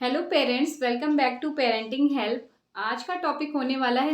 Hello parents, welcome back to parenting help. आज का topic होने वाला है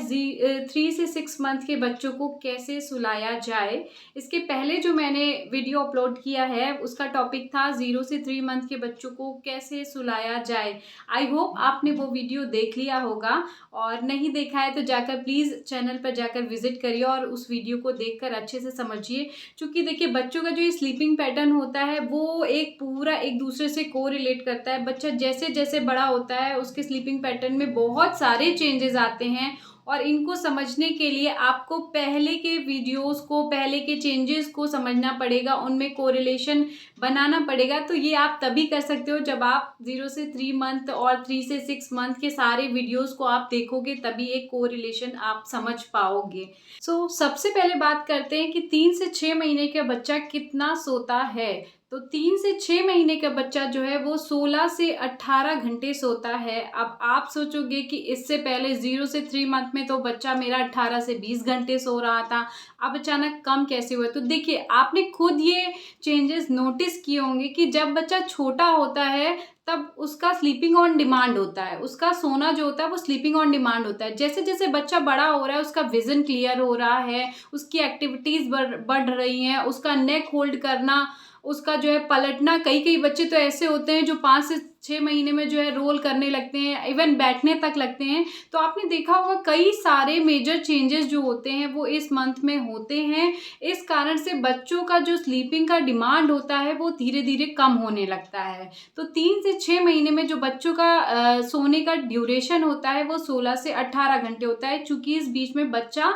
3 से 6 मंथ के बच्चों को कैसे सुलाया जाए। इसके पहले जो मैंने वीडियो अपलोड किया है उसका टॉपिक था 0 से 3 मंथ के बच्चों को कैसे सुलाया जाए। आई होप आपने वो वीडियो देख लिया होगा, और नहीं देखा है तो जाकर प्लीज़ चैनल पर जाकर विजिट करिए और उस वीडियो को देखकर अच्छे से समझिए। क्योंकि देखिए, बच्चों का जो ये स्लीपिंग पैटर्न होता है वो एक पूरा एक दूसरे से को रिलेट करता है। बच्चा जैसे जैसे बड़ा होता है उसके स्लीपिंग पैटर्न में बहुत सारे चेंजेस आते हैं, और इनको समझने के लिए आपको पहले के वीडियोस को, पहले के चेंजेस को समझना पड़ेगा, उनमें कोरिलेशन बनाना पड़ेगा। तो ये आप तभी कर सकते हो जब आप 0 से 3 मंथ और 3 से 6 मंथ के सारे वीडियोस को आप देखोगे, तभी एक कोरिलेशन आप समझ पाओगे। सबसे पहले बात करते हैं कि 3 से 6 महीने का बच्चा कितना सोता है। तो 3 से 6 महीने का बच्चा जो है वो 16 से 18 घंटे सोता है। अब आप सोचोगे कि इससे पहले 0 से 3 मंथ में तो बच्चा मेरा 18 से 20 घंटे सो रहा था, अब अचानक कम कैसे हुआ। तो देखिए, आपने खुद ये चेंजेस नोटिस किए होंगे कि जब बच्चा छोटा होता है तब उसका स्लीपिंग ऑन डिमांड होता है, उसका सोना जो होता है वो स्लीपिंग ऑन डिमांड होता है। जैसे जैसे बच्चा बड़ा हो रहा है उसका विजन क्लियर हो रहा है, उसकी एक्टिविटीज़ बढ़ रही हैं, उसका नेक होल्ड करना, उसका जो है पलटना। कई कई बच्चे तो ऐसे होते हैं जो 5 से 6 महीने में जो है रोल करने लगते हैं, इवन बैठने तक लगते हैं। तो आपने देखा होगा कई सारे मेजर चेंजेस जो होते हैं वो इस मंथ में होते हैं। इस कारण से बच्चों का जो स्लीपिंग का डिमांड होता है वो धीरे धीरे कम होने लगता है। तो 3 से 6 महीने में जो बच्चों का सोने का ड्यूरेशन होता है वो 16 से 18 घंटे होता है, चूंकि इस बीच में बच्चा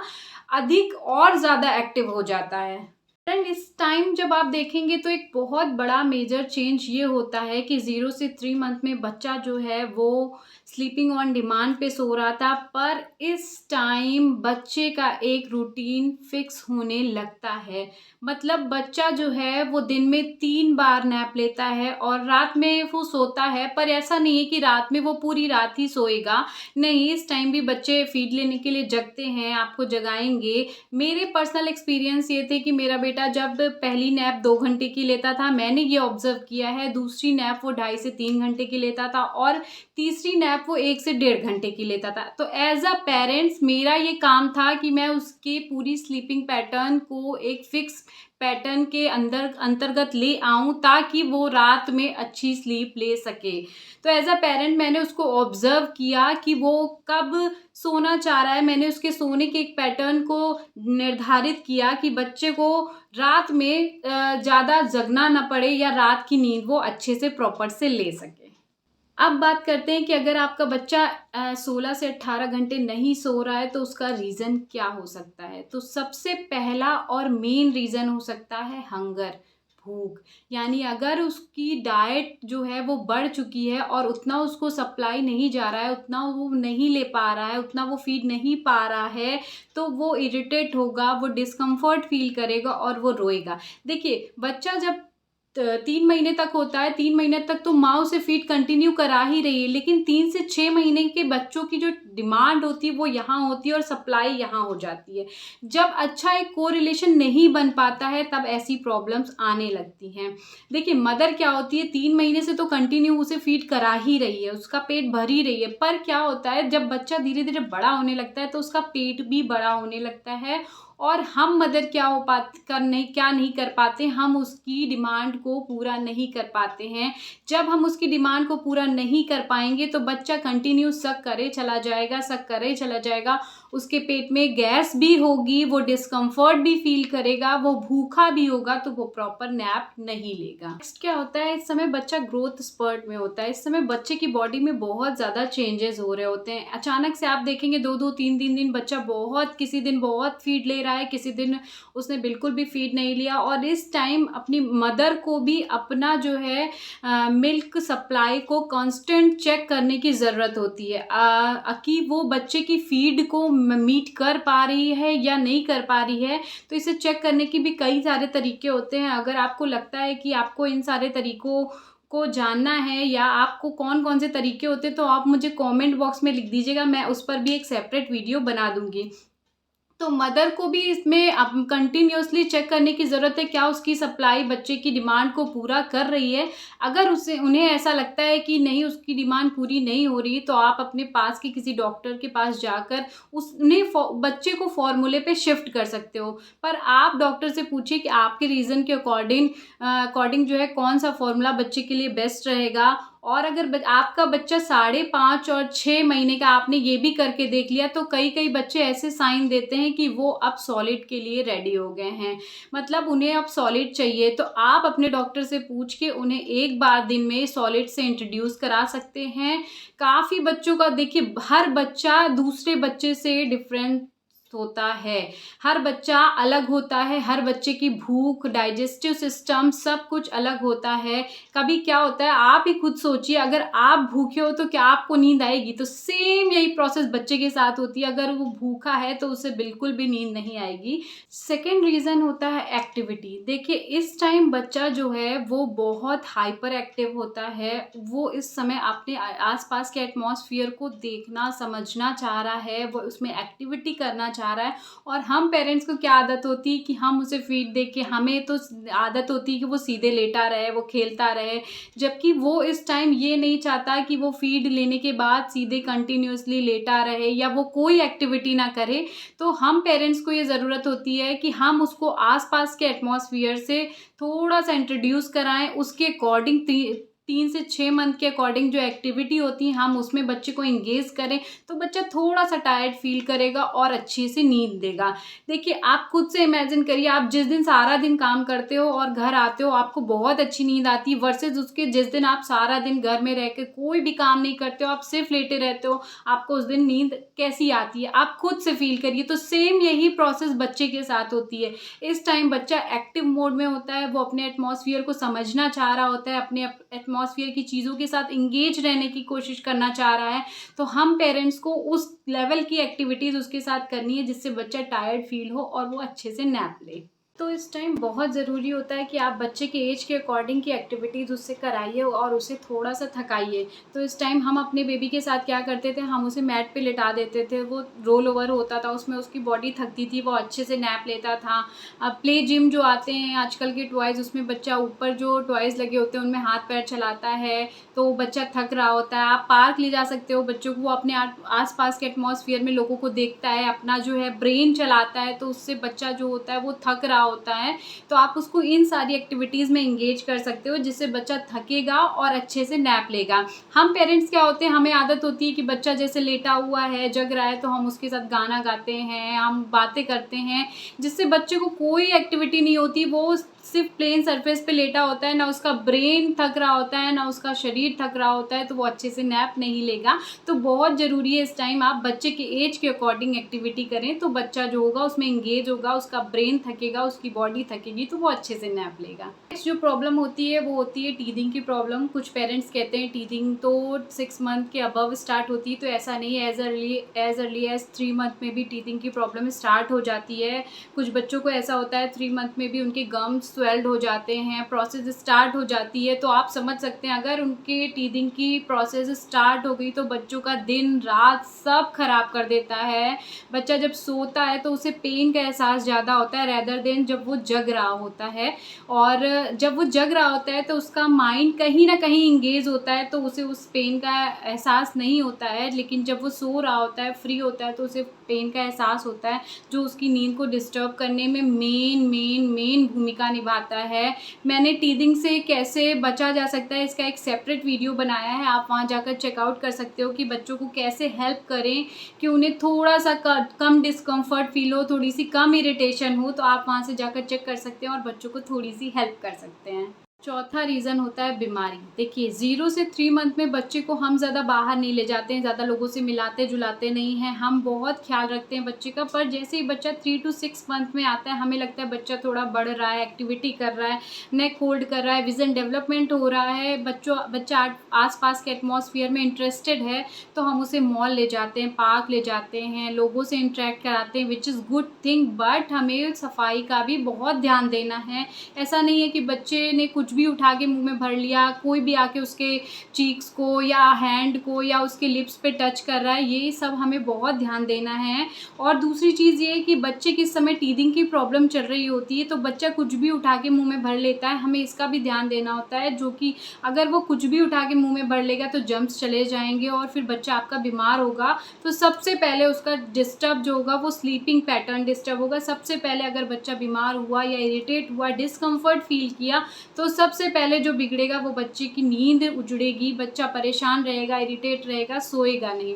अधिक और ज़्यादा एक्टिव हो जाता है। फ्रेंड, इस टाइम जब आप देखेंगे तो एक बहुत बड़ा मेजर चेंज ये होता है कि 0 से 3 मंथ में बच्चा जो है वो स्लीपिंग ऑन डिमांड पे सो रहा था, पर इस टाइम बच्चे का एक रूटीन फिक्स होने लगता है। मतलब बच्चा जो है वो दिन में 3 बार नैप लेता है और रात में वो सोता है, पर ऐसा नहीं है कि रात में वो पूरी रात ही सोएगा। नहीं, इस टाइम भी बच्चे फीड लेने के लिए जगते हैं, आपको जगाएंगे। मेरे पर्सनल एक्सपीरियंस ये थे कि मेरा बेटा जब पहली नैप 2 घंटे की लेता था, मैंने ये ऑब्जर्व किया है, दूसरी नैप वो 2.5 से 3 घंटे की लेता था, और तीसरी नैप वो 1 से 1.5 घंटे की लेता था। तो एज अ पेरेंट्स मेरा ये काम था कि मैं उसके पूरी स्लीपिंग पैटर्न को एक फिक्स पैटर्न के अंतर्गत ले आऊं, ताकि वो रात में अच्छी स्लीप ले सके। तो एज अ पेरेंट मैंने उसको ऑब्जर्व किया कि वो कब सोना चाह रहा है। मैंने उसके सोने के एक पैटर्न को निर्धारित किया कि बच्चे को रात में ज़्यादा जगना ना पड़े, या रात की नींद वो अच्छे से प्रॉपर से ले सके। अब बात करते हैं कि अगर आपका बच्चा 16 से 18 घंटे नहीं सो रहा है तो उसका रीज़न क्या हो सकता है। तो सबसे पहला और मेन रीज़न हो सकता है हंगर, भूख। यानी अगर उसकी डाइट जो है वो बढ़ चुकी है और उतना उसको सप्लाई नहीं जा रहा है, उतना वो नहीं ले पा रहा है, उतना वो फीड नहीं पा रहा है, तो वो इरिटेट होगा, वो डिस्कम्फर्ट फील करेगा और वो रोएगा। देखिए, बच्चा जब 3 महीने तक होता है, 3 महीने तक तो माँ उसे फीड कंटिन्यू करा ही रही है, लेकिन 3 से 6 महीने के बच्चों की जो डिमांड होती है वो यहाँ होती है और सप्लाई यहाँ हो जाती है। जब अच्छा एक कोरिलेशन नहीं बन पाता है तब ऐसी प्रॉब्लम्स आने लगती हैं। देखिए, मदर क्या होती है, 3 महीने से तो कंटिन्यू उसे फीड करा ही रही है, उसका पेट भर ही रही है, पर क्या होता है जब बच्चा धीरे धीरे बड़ा होने लगता है तो उसका पेट भी बड़ा होने लगता है, और हम मदर क्या नहीं कर पाते, हम उसकी डिमांड को पूरा नहीं कर पाते हैं। जब हम उसकी डिमांड को पूरा नहीं कर पाएंगे तो बच्चा कंटिन्यू सक करे चला जाएगा, उसके पेट में गैस भी होगी, वो डिस्कम्फर्ट भी फील करेगा, वो भूखा भी होगा, तो वो प्रॉपर नैप नहीं लेगा। नेक्स्ट क्या होता है, इस समय बच्चा ग्रोथ स्पर्ट में होता है। इस समय बच्चे की बॉडी में बहुत ज़्यादा चेंजेस हो रहे होते हैं। अचानक से आप देखेंगे 2-2 3-3 दिन बच्चा किसी दिन बहुत फीड ले रहा है, किसी दिन उसने बिल्कुल भी फीड नहीं लिया, और इस टाइम अपनी मदर को भी अपना जो है मिल्क सप्लाई को कांस्टेंट चेक करने की ज़रूरत होती है, कि वो बच्चे की फीड को मीट कर पा रही है या नहीं कर पा रही है। तो इसे चेक करने की भी कई सारे तरीके होते हैं। अगर आपको लगता है कि आपको इन सारे तरीकों को जानना है, या आपको कौन कौन से तरीके होते हैं, तो आप मुझे कमेंट बॉक्स में लिख दीजिएगा, मैं उस पर भी एक सेपरेट वीडियो बना दूंगी। तो मदर को भी इसमें अब कंटिन्यूअसली चेक करने की ज़रूरत है, क्या उसकी सप्लाई बच्चे की डिमांड को पूरा कर रही है। अगर उसे उन्हें ऐसा लगता है कि नहीं, उसकी डिमांड पूरी नहीं हो रही, तो आप अपने पास के किसी डॉक्टर के पास जाकर बच्चे को फ़ॉर्मूले पे शिफ्ट कर सकते हो। पर आप डॉक्टर से पूछिए कि आपके रीज़न के अकॉर्डिंग जो है कौन-सा फ़ॉर्मूला बच्चे के लिए बेस्ट रहेगा। और अगर आपका बच्चा 5.5 और 6 महीने का, आपने ये भी करके देख लिया, तो कई बच्चे ऐसे साइन देते हैं कि वो अब सॉलिड के लिए रेडी हो गए हैं, मतलब उन्हें अब सॉलिड चाहिए। तो आप अपने डॉक्टर से पूछ के उन्हें एक बार दिन में सॉलिड से इंट्रोड्यूस करा सकते हैं। काफ़ी बच्चों का देखिए, हर बच्चा दूसरे बच्चे से डिफरेंट होता है, हर बच्चा अलग होता है, हर बच्चे की भूख, डाइजेस्टिव सिस्टम सब कुछ अलग होता है। कभी क्या होता है, आप ही खुद सोचिए, अगर आप भूखे हो तो क्या आपको नींद आएगी? तो सेम यही प्रोसेस बच्चे के साथ होती है, अगर वो भूखा है तो उसे बिल्कुल भी नींद नहीं आएगी। सेकेंड रीज़न होता है एक्टिविटी। देखिए, इस टाइम बच्चा जो है वो बहुत हाइपर एक्टिव होता है, वो इस समय अपने आसपास के एटमॉस्फेयर को देखना समझना चाह रहा है, वो उसमें एक्टिविटी करना चाह रहा है। और हम पेरेंट्स को क्या आदत होती है कि हम उसे फीड दे के, हमें तो आदत होती है कि वो सीधे लेटा रहे, वो खेलता रहे, जबकि वो इस टाइम ये नहीं चाहता कि वो फीड लेने के बाद सीधे कंटिन्यूअसली लेटा रहे या वो कोई एक्टिविटी ना करे। तो हम पेरेंट्स को ये ज़रूरत होती है कि हम उसको आसपास के एटमॉस्फेयर से थोड़ा सा इंट्रोड्यूस कराएं, उसके अकॉर्डिंग 3 से 6 मंथ के अकॉर्डिंग जो एक्टिविटी होती है हम उसमें बच्चे को इंगेज करें, तो बच्चा थोड़ा सा टायर्ड फील करेगा और अच्छी से नींद देगा। देखिए, आप खुद से इमेजिन करिए, आप जिस दिन सारा दिन काम करते हो और घर आते हो, आपको बहुत अच्छी नींद आती है, वर्सेस उसके जिस दिन आप सारा दिन घर में रह के कोई भी काम नहीं करते हो, आप सिर्फ लेटे रहते हो, आपको उस दिन नींद कैसी आती है, आप खुद से फील करिए। तो सेम यही प्रोसेस बच्चे के साथ होती है। इस टाइम बच्चा एक्टिव मोड में होता है, वो अपने एटमॉस्फेयर को समझना चाह रहा होता है, अपने एटमॉस्फेयर की चीज़ों के साथ इंगेज रहने की कोशिश करना चाह रहा है। तो हम पेरेंट्स को उस लेवल की एक्टिविटीज़ उसके साथ करनी है जिससे बच्चा टायर्ड फील हो और वो अच्छे से नैप ले। तो इस टाइम बहुत ज़रूरी होता है कि आप बच्चे के एज के अकॉर्डिंग की एक्टिविटीज़ उससे कराइए और उसे थोड़ा सा थकाइए। तो इस टाइम हम अपने बेबी के साथ क्या करते थे, हम उसे मैट पे लिटा देते थे, वो रोल ओवर होता था, उसमें उसकी बॉडी थकती थी, वो अच्छे से नैप लेता था। अब प्ले जिम जो आते हैं आजकल के टॉयज़, उसमें बच्चा ऊपर जो टॉयज़ लगे होते हैं उनमें हाथ पैर चलाता है, तो बच्चा थक रहा होता है। आप पार्क ले जा सकते हो बच्चों को, वो अपने आस पास के एटमॉस्फेयर में लोगों को देखता है, अपना जो है ब्रेन चलाता है, तो उससे बच्चा जो होता है वो थक रहा होता है। तो आप उसको इन सारी एक्टिविटीज़ में इंगेज कर सकते हो जिससे बच्चा थकेगा और अच्छे से नैप लेगा। हम पेरेंट्स क्या होते हैं, हमें आदत होती है कि बच्चा जैसे लेटा हुआ है, जग रहा है, तो हम उसके साथ गाना गाते हैं, हम बातें करते हैं, जिससे बच्चे को कोई एक्टिविटी नहीं होती, वो सिर्फ प्लेन सरफेस पे लेटा होता है, ना उसका ब्रेन थक रहा होता है, ना उसका शरीर थक रहा होता है, तो वो अच्छे से नैप नहीं लेगा। तो बहुत ज़रूरी है इस टाइम आप बच्चे के एज के अकॉर्डिंग एक्टिविटी करें, तो बच्चा जो होगा उसमें इंगेज होगा, उसका ब्रेन थकेगा, उसकी बॉडी थकेगी, तो वो अच्छे से नैप लेगा। नेक्स्ट जो प्रॉब्लम होती है वो होती है टीथिंग की प्रॉब्लम। कुछ पेरेंट्स कहते हैं टीथिंग तो 6 मंथ के अबव स्टार्ट होती है, तो ऐसा नहीं है, एज अर्ली एज 3 मंथ में भी टीथिंग की प्रॉब्लम स्टार्ट हो जाती है। कुछ बच्चों को ऐसा होता है 3 मंथ में भी उनके गम्स स्वेल्ड हो जाते हैं, प्रोसेस स्टार्ट हो जाती है। तो आप समझ सकते हैं, अगर उनके टीथिंग की प्रोसेस स्टार्ट हो गई तो बच्चों का दिन रात सब खराब कर देता है। बच्चा जब सोता है तो उसे पेन का एहसास ज़्यादा होता है रेदर देन जब वो जग रहा होता है, और जब वो जग रहा होता है तो उसका माइंड कहीं ना कहीं इंगेज होता है, तो उसे उस पेन का एहसास नहीं होता है। लेकिन जब वो सो रहा होता है, फ्री होता है, तो उसे पेन का एहसास होता है, जो उसकी नींद को डिस्टर्ब करने में मेन भूमिका निभाता है। मैंने टीथिंग से कैसे बचा जा सकता है इसका एक सेपरेट वीडियो बनाया है, आप वहाँ जाकर चेकआउट कर सकते हो कि बच्चों को कैसे हेल्प करें कि उन्हें थोड़ा सा कम डिस्कम्फर्ट फील हो, थोड़ी सी कम इरिटेशन हो, तो आप वहाँ से जाकर चेक कर सकते हैं और बच्चों को थोड़ी सी हेल्प कर सकते हैं। चौथा रीज़न होता है बीमारी। देखिए, 0 से 3 मंथ में बच्चे को हम ज़्यादा बाहर नहीं ले जाते हैं, ज़्यादा लोगों से मिलाते जुलाते नहीं हैं, हम बहुत ख्याल रखते हैं बच्चे का। पर जैसे ही बच्चा 3 to 6 मंथ में आता है, हमें लगता है बच्चा थोड़ा बढ़ रहा है, एक्टिविटी कर रहा है, नेक होल्ड कर रहा है, विज़न डेवलपमेंट हो रहा है, बच्चा आसपास के एटमॉस्फेयर में इंटरेस्टेड है, तो हम उसे मॉल ले जाते हैं, पार्क ले जाते हैं, लोगों से इंटरेक्ट कराते हैं, which is good thing. But हमें सफाई का भी बहुत ध्यान देना है। ऐसा नहीं है कि बच्चे ने कुछ कुछ भी उठा के मुंह में भर लिया, कोई भी आके उसके चीक्स को या हैंड को या उसके लिप्स पे टच कर रहा है, ये सब हमें बहुत ध्यान देना है। और दूसरी चीज़ ये है कि बच्चे किस समय टीथिंग की प्रॉब्लम चल रही होती है तो बच्चा कुछ भी उठा के मुंह में भर लेता है, हमें इसका भी ध्यान देना होता है, जो कि अगर वो कुछ भी उठा के मुंह में भर लेगा तो जम्स चले जाएंगे और फिर बच्चा आपका बीमार होगा। तो सबसे पहले उसका डिस्टर्ब जो होगा वो स्लीपिंग पैटर्न डिस्टर्ब होगा। सबसे पहले अगर बच्चा बीमार हुआ या इरिटेट हुआ, डिस्कम्फर्ट फील किया, तो सबसे पहले जो बिगड़ेगा वो बच्चे की नींद उजड़ेगी, बच्चा परेशान रहेगा, इरिटेट रहेगा, सोएगा नहीं।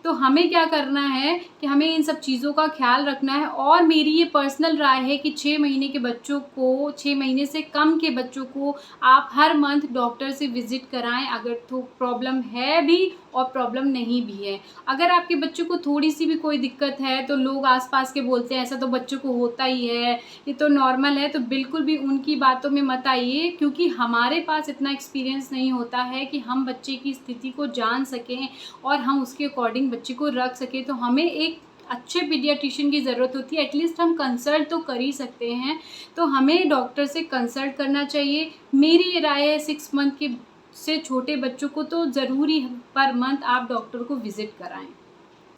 तो हमें क्या करना है कि हमें इन सब चीज़ों का ख्याल रखना है। और मेरी ये पर्सनल राय है कि 6 महीने के बच्चों को, 6 महीने से कम के बच्चों को आप हर मंथ डॉक्टर से विज़िट कराएं, अगर तो प्रॉब्लम है भी और प्रॉब्लम नहीं भी है। अगर आपके बच्चों को थोड़ी सी भी कोई दिक्कत है तो लोग आसपास के बोलते हैं ऐसा तो बच्चों को होता ही है, ये तो नॉर्मल है, तो बिल्कुल भी उनकी बातों में मत आइए, क्योंकि हमारे पास इतना एक्सपीरियंस नहीं होता है कि हम बच्चे की स्थिति को जान सकें और हम उसके अकॉर्डिंग बच्चे को रख सकें। तो हमें एक अच्छे पीडियाट्रिशियन की ज़रूरत होती है, एटलीस्ट हम कंसल्ट तो कर ही सकते हैं, तो हमें डॉक्टर से कंसल्ट करना चाहिए। मेरी ये राय है 6 मंथ के से छोटे बच्चों को तो ज़रूरी पर मंथ आप डॉक्टर को विज़िट कराएं।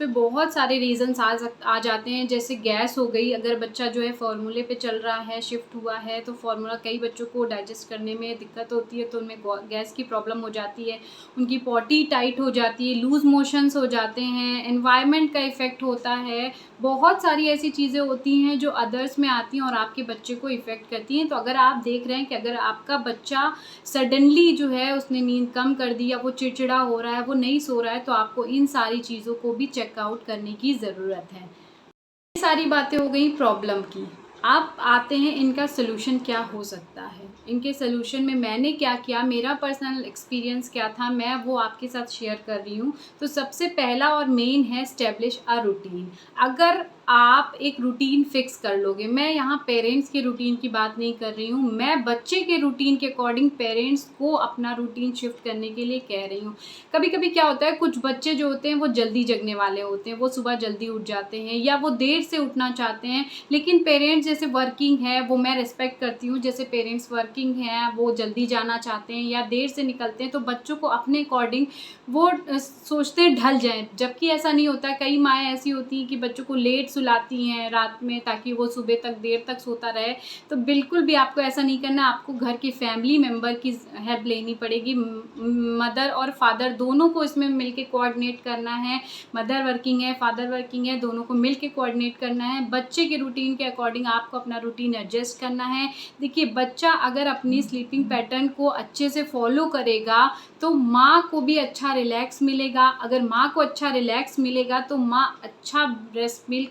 पे बहुत सारे रीज़न्स आ जाते हैं, जैसे गैस हो गई, अगर बच्चा जो है फार्मूले पे चल रहा है, शिफ्ट हुआ है, तो फार्मूला कई बच्चों को डाइजेस्ट करने में दिक्कत होती है, तो उनमें गैस की प्रॉब्लम हो जाती है, उनकी पॉटी टाइट हो जाती है, लूज़ मोशंस हो जाते हैं, एनवायरनमेंट का इफ़ेक्ट होता है, बहुत सारी ऐसी चीज़ें होती हैं जो अदर्स में आती हैं और आपके बच्चे को इफ़ेक्ट करती हैं। तो अगर आप देख रहे हैं कि अगर आपका बच्चा सडनली जो है उसने नींद कम कर दी या वो चिड़चिड़ा हो रहा है, वो नहीं सो रहा है, तो आपको इन सारी चीज़ों को भी चेकआउट करने की ज़रूरत है। ये सारी बातें हो गई प्रॉब्लम की। अब आते हैं इनका सलूशन क्या हो सकता है। इनके सलूशन में मैंने क्या किया, मेरा पर्सनल एक्सपीरियंस क्या था, मैं वो आपके साथ शेयर कर रही हूँ। तो सबसे पहला और मेन है एस्टेब्लिश अ रूटीन। अगर आप एक रूटीन फिक्स कर लोगे, मैं यहाँ पेरेंट्स के रूटीन की बात नहीं कर रही हूँ, मैं बच्चे के रूटीन के अकॉर्डिंग पेरेंट्स को अपना रूटीन शिफ्ट करने के लिए कह रही हूँ। कभी कभी क्या होता है, कुछ बच्चे जो होते हैं वो जल्दी जगने वाले होते हैं, वो सुबह जल्दी उठ जाते हैं या वो देर से उठना चाहते हैं, लेकिन पेरेंट्स जैसे वर्किंग है, वो मैं रिस्पेक्ट करती हूँ, जैसे पेरेंट्स वर्किंग हैं, वो जल्दी जाना चाहते हैं या देर से निकलते हैं, तो बच्चों को अपने अकॉर्डिंग वो सोचते हैं ढल जाएं, जबकि ऐसा नहीं होता है। कई माएँ ऐसी होती हैं कि बच्चों को लेट सुलाती हैं रात में ताकि वो सुबह तक देर तक सोता रहे। तो बिल्कुल भी आपको ऐसा नहीं करना, आपको घर की फैमिली मेम्बर की हेल्प लेनी पड़ेगी। मदर और फादर दोनों को इसमें मिलके कोऑर्डिनेट करना है। मदर वर्किंग है, फादर वर्किंग है, दोनों को मिलके कोऑर्डिनेट करना है। बच्चे के रूटीन के अकॉर्डिंग आपको अपना रूटीन एडजस्ट करना है। देखिए, बच्चा अगर अपनी स्लीपिंग पैटर्न को अच्छे से फॉलो करेगा तो माँ को भी अच्छा रिलैक्स मिलेगा। अगर माँ को अच्छा रिलैक्स मिलेगा तो माँ अच्छा ब्रेस्ट मिल्क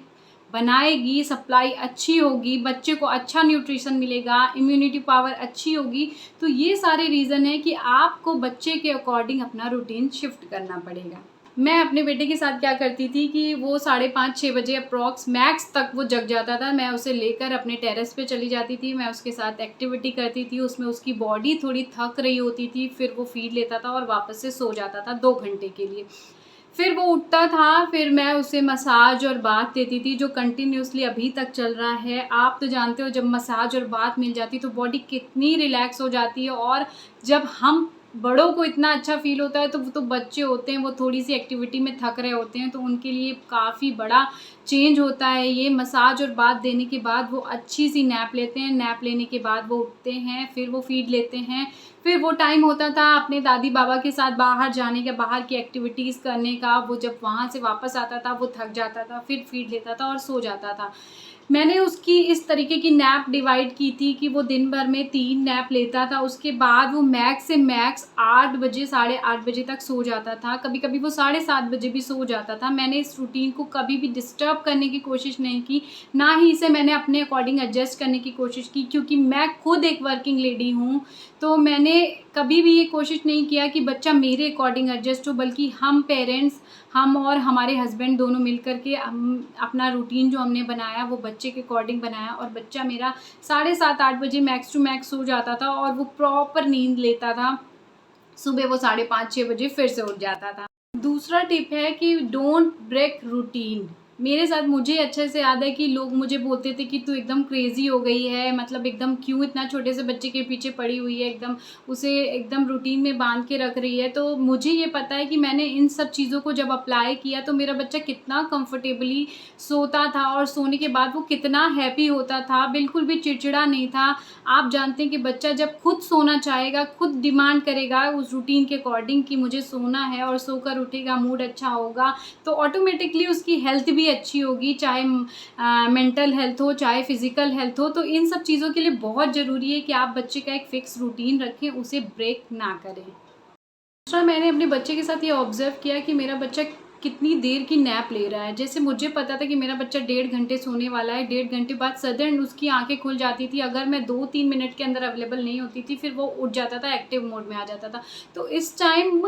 बनाएगी, सप्लाई अच्छी होगी, बच्चे को अच्छा न्यूट्रिशन मिलेगा, इम्यूनिटी पावर अच्छी होगी। तो ये सारे रीज़न है कि आपको बच्चे के अकॉर्डिंग अपना रूटीन शिफ्ट करना पड़ेगा। मैं अपने बेटे के साथ क्या करती थी कि वो 5:30-6 बजे अप्रॉक्स मैक्स तक वो जग जाता था। मैं उसे लेकर अपने टेरेस पे चली जाती थी, मैं उसके साथ एक्टिविटी करती थी, उसमें उसकी बॉडी थोड़ी थक रही होती थी, फिर वो फीड लेता था और वापस से सो जाता था 2 घंटे के लिए। फिर वो उठता था, फिर मैं उसे मसाज और बाथ देती थी, जो कंटिन्यूसली अभी तक चल रहा है। आप तो जानते हो, जब मसाज और बाथ मिल जाती तो बॉडी कितनी रिलैक्स हो जाती है। और जब हम बड़ों को इतना अच्छा फ़ील होता है तो वो तो बच्चे होते हैं, वो थोड़ी सी एक्टिविटी में थक रहे होते हैं, तो उनके लिए काफ़ी बड़ा चेंज होता है ये। मसाज और बाथ देने के बाद वो अच्छी सी नैप लेते हैं, नैप लेने के बाद वो उठते हैं, फिर वो फीड लेते हैं। फिर वो टाइम होता था अपने दादी बाबा के साथ बाहर जाने का, बाहर की एक्टिविटीज़ करने का। वो जब वहाँ से वापस आता था वो थक जाता था, फिर फीड लेता था और सो जाता था। मैंने उसकी इस तरीके की नैप डिवाइड की थी कि वो दिन भर में 3 नैप लेता था। उसके बाद वो मैक्स से मैक्स 8 बजे, साढ़े 8 बजे तक सो जाता था। कभी कभी वो 7:30 बजे भी सो जाता था। मैंने इस रूटीन को कभी भी डिस्टर्ब करने की कोशिश नहीं की, ना ही इसे मैंने अपने अकॉर्डिंग एडजस्ट करने की कोशिश की, क्योंकि मैं खुद एक वर्किंग लेडी हूँ। तो मैंने कभी भी ये कोशिश नहीं किया कि बच्चा मेरे अकॉर्डिंग एडजस्ट हो, बल्कि हम पेरेंट्स, हम और हमारे हस्बैंड दोनों मिल कर के अपना रूटीन जो हमने बनाया वो बच्चे के अकॉर्डिंग बनाया। और बच्चा मेरा 7:30-8 बजे मैक्स टू मैक्स सो जाता था और वो प्रॉपर नींद लेता था। सुबह वो 5:30-6 बजे फिर से उठ जाता था। दूसरा टिप है कि डोंट ब्रेक रूटीन। मेरे साथ मुझे अच्छे से याद है कि लोग मुझे बोलते थे कि तू एकदम क्रेज़ी हो गई है, मतलब एकदम क्यों इतना छोटे से बच्चे के पीछे पड़ी हुई है, एकदम उसे एकदम रूटीन में बांध के रख रही है। तो मुझे ये पता है कि मैंने इन सब चीज़ों को जब अप्लाई किया तो मेरा बच्चा कितना कंफर्टेबली सोता था और सोने के बाद वो कितना हैप्पी होता था, बिल्कुल भी चिड़चिड़ा नहीं था। आप जानते हैं कि बच्चा जब खुद सोना चाहेगा, खुद डिमांड करेगा उस रूटीन के अकॉर्डिंग कि मुझे सोना है और सोकर उठेगा, मूड अच्छा होगा, तो ऑटोमेटिकली उसकी हेल्थ भी अच्छी होगी, चाहे मेंटल हेल्थ हो, चाहे फिज़िकल हेल्थ हो। तो इन सब चीज़ों के लिए बहुत ज़रूरी है कि आप बच्चे का एक फ़िक्स रूटीन रखें, उसे ब्रेक ना करें। दूसरा, मैंने अपने बच्चे के साथ ये ऑब्ज़र्व किया कि मेरा बच्चा कितनी देर की नैप ले रहा है। जैसे मुझे पता था कि मेरा बच्चा 1.5 घंटे सोने वाला है, 1.5 घंटे बाद सडन उसकी आँखें खुल जाती थी। अगर मैं 2-3 मिनट के अंदर अवेलेबल नहीं होती थी, फिर वो उठ जाता था, एक्टिव मोड में आ जाता था। तो इस टाइम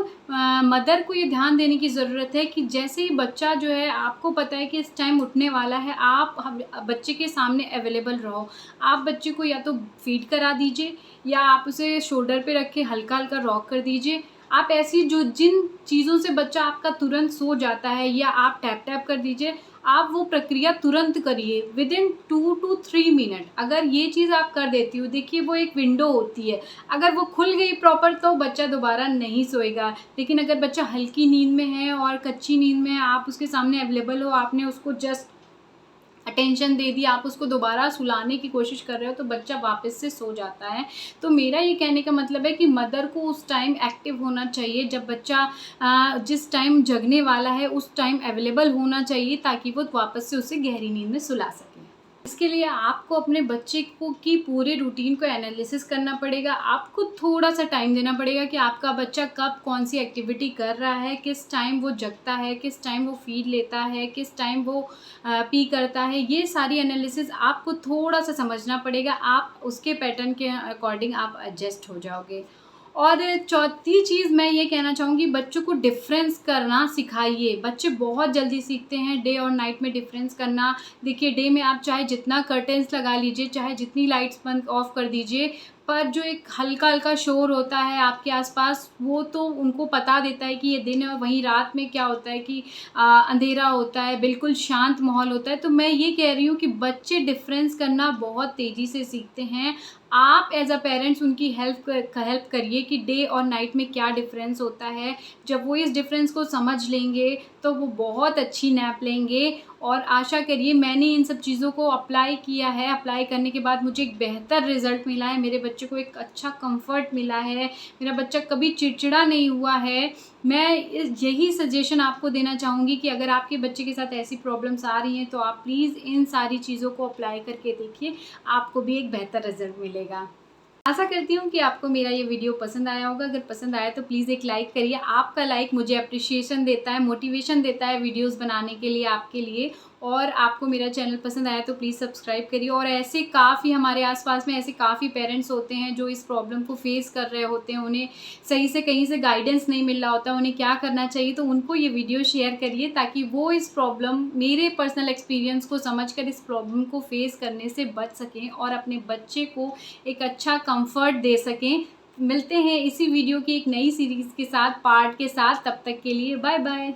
मदर को ये ध्यान देने की ज़रूरत है कि जैसे ही बच्चा जो है, आपको पता है कि इस टाइम उठने वाला है, आप बच्चे के सामने अवेलेबल रहो। आप बच्चे को या तो फ़ीड करा दीजिए या आप उसे शोल्डर पे रख के हल्का-हल्का रॉक कर दीजिए। आप ऐसी जो जिन चीज़ों से बच्चा आपका तुरंत सो जाता है, या आप टैप-टैप कर दीजिए, आप वो प्रक्रिया तुरंत करिए विदिन 2 टू 3 मिनट। अगर ये चीज़ आप कर देती हो, देखिए वो एक विंडो होती है, अगर वो खुल गई प्रॉपर तो बच्चा दोबारा नहीं सोएगा। लेकिन अगर बच्चा हल्की नींद में है और कच्ची नींद में है, आप उसके सामने अवेलेबल हो, आपने उसको जस्ट अटेंशन दे दी, आप उसको दोबारा सुलाने की कोशिश कर रहे हो, तो बच्चा वापस से सो जाता है। तो मेरा ये कहने का मतलब है कि मदर को उस टाइम एक्टिव होना चाहिए, जब बच्चा जिस टाइम जगने वाला है उस टाइम अवेलेबल होना चाहिए, ताकि वो वापस से उसे गहरी नींद में सुला सकें। इसके लिए आपको अपने बच्चे को की पूरे रूटीन को एनालिसिस करना पड़ेगा। आपको थोड़ा-सा टाइम देना पड़ेगा कि आपका बच्चा कब कौन-सी एक्टिविटी कर रहा है, किस टाइम वो जगता है, किस टाइम वो फ़ीड लेता है, किस टाइम वो पी करता है। ये सारी एनालिसिस आपको थोड़ा-सा समझना पड़ेगा। आप उसके पैटर्न के अकॉर्डिंग आप एडजस्ट हो जाओगे। और चौथी चीज़ मैं ये कहना चाहूँगी, बच्चों को डिफ़रेंस करना सिखाइए। बच्चे बहुत जल्दी सीखते हैं डे और नाइट में डिफ़रेंस करना। देखिए, डे में आप चाहे जितना कर्टेन्स लगा लीजिए, चाहे जितनी लाइट्स बंद ऑफ़ कर दीजिए, पर जो एक हल्का-हल्का शोर होता है आपके आस-पास, वो तो उनको बता देता है कि ये दिन है। और वहीं रात में क्या होता है कि अंधेरा होता है, बिल्कुल शांत माहौल होता है। तो मैं ये कह रही हूँ कि बच्चे डिफ़रेंस करना बहुत तेज़ी से सीखते हैं। आप एज़ अ पेरेंट्स उनकी हेल्प करिए कि डे और नाइट में क्या डिफ़रेंस होता है। जब वो इस डिफ़रेंस को समझ लेंगे, तो वो बहुत अच्छी नैप लेंगे। और आशा करिए, मैंने इन सब चीज़ों को अप्लाई किया है, अप्लाई करने के बाद मुझे एक बेहतर रिज़ल्ट मिला है, मेरे बच्चे को एक अच्छा कम्फ़र्ट मिला है, मेरा बच्चा कभी चिड़चिड़ा नहीं हुआ है। मैं यही सजेशन आपको देना चाहूँगी कि अगर आपके बच्चे के साथ ऐसी प्रॉब्लम्स आ रही हैं, तो आप प्लीज़ इन सारी चीज़ों को अप्लाई करके देखिए, आपको भी एक बेहतर रिज़ल्ट मिलेगा। आशा करती हूँ कि आपको मेरा ये वीडियो पसंद आया होगा। अगर पसंद आया तो प्लीज़ एक लाइक करिए। आपका लाइक मुझे एप्रिशिएशन देता है, मोटिवेशन देता है वीडियोज़ बनाने के लिए आपके लिए। और आपको मेरा चैनल पसंद आया तो प्लीज़ सब्सक्राइब करिए। और ऐसे काफ़ी हमारे आस-पास में ऐसे काफ़ी पेरेंट्स होते हैं जो इस प्रॉब्लम को फ़ेस कर रहे होते हैं। उन्हें सही से कहीं से गाइडेंस नहीं मिल रहा होता, उन्हें क्या करना चाहिए, तो उनको ये वीडियो शेयर करिए, ताकि वो इस प्रॉब्लम, मेरे पर्सनल एक्सपीरियंस को समझकर इस प्रॉब्लम को फ़ेस करने से बच सकें और अपने बच्चे को एक अच्छा कम्फ़र्ट दे सकें। मिलते हैं इसी वीडियो की एक नई सीरीज़ के साथ, पार्ट के साथ। तब तक के लिए बाय बाय।